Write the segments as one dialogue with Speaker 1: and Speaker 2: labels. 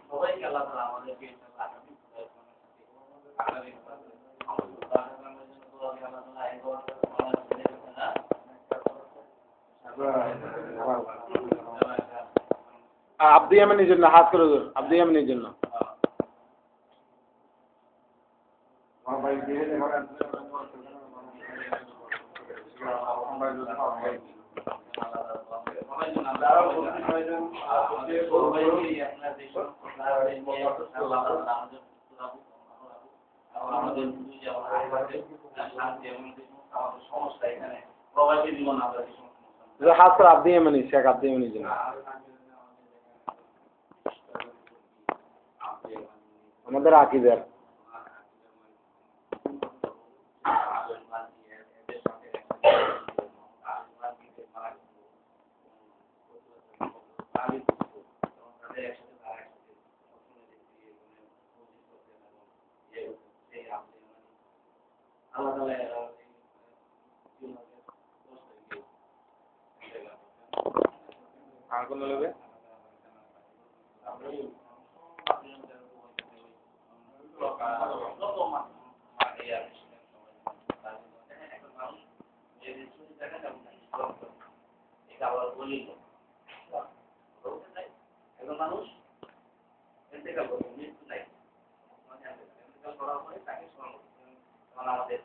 Speaker 1: সবাইকে আল্লাহ তাআলা আমাদেরকে
Speaker 2: আব্দু ইয়ামানের জন্য হাত করে দিন, আব্দু ইয়ামানের জন্য। হাত করে আব্দু ইয়ামানি, শেখ আব্দু ইয়ামানের জন্য। আমাদের আকিদার আর কোন নেবে?
Speaker 1: মানুষ ইন্তেকাল করে মৃত্যু নাই ইন্তেকাল করার পরে তাকে স্মরণ করতে আমাদের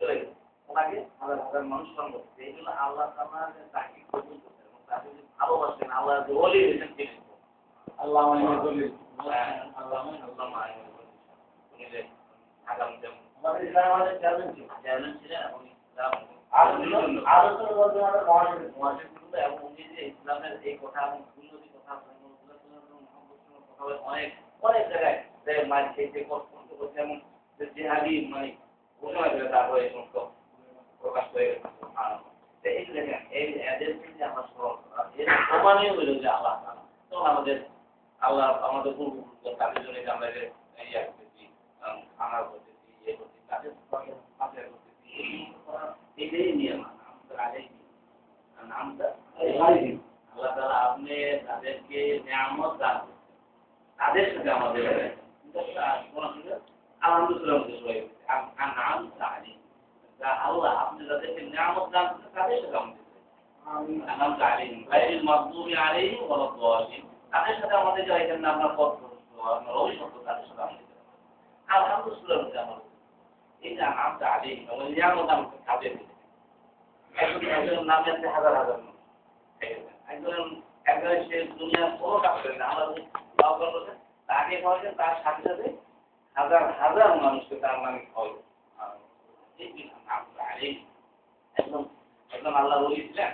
Speaker 1: চলে গেছে ওনাকে হাজার হাজার মানুষ স্মরণ করছে এই জন্য আল্লাহ তাআলা তাকে কবুল করতে এবং তাকে যদি ভালোবাসেন আল্লাহ যে ওলি হয়েছেন তিনি আল্লাহ আগাম যেমন আমাদের ইসলামের চেয়ারম্যান ছিলেন এবং ইসলাম এবং উনি যে ইসলামের এই কথা এবং উন্নতি কথা অনেক অনেক জায়গায় মার খেতে কষ্ট করছে এবং জিহাদি মানে উন্নয়ন তারপরে এই সমস্ত প্রকাশ হয়ে গেছে এই দেখেন এই এদেরকে যে আমরা স্মরণ করা এর প্রমাণই হইল যে আল্লাহ তখন আল্লাহ আমাদের পূর্বপুরুষ তাদের জন্য আমরা ইয়া করতেছি খানা করতেছি ইয়ে করতেছি তাদের পাশে করতেছি এটাই নিয়ম আমাদের আগেই নামটা আল্লাহ তাআলা আপনি তাদেরকে নিয়ামত দান করছেন তাদের সাথে আমাদের আলহামদুলিল্লাহ নাম তাহলে আল্লাহ আপনি তাদেরকে নিয়ামত দান করছেন তাদের সাথে আমাদের নাম তাহলে গায়রুল মাগদুবি আলাইহিম ওয়া লাদ-দাল্লিন তাদের সাথে আমাদের যারা এখানে আমরা পথ আমরা অভিশপ্ত তাদের সাথে আমাদের আলহামদুলিল্লাহ আমাদের এই যে নাম তাহলে এবং নিয়ামত দান করছেন তাদের একজন নামে আছে হাজার হাজার একজন সে দুনিয়ার কোনো কাজ করে না আমরা তাকে খাওয়াচ্ছেন তার সাথে সাথে হাজার হাজার মানুষকে তার নামে খাওয়াবে একদম একদম আল্লাহ বলেছিলেন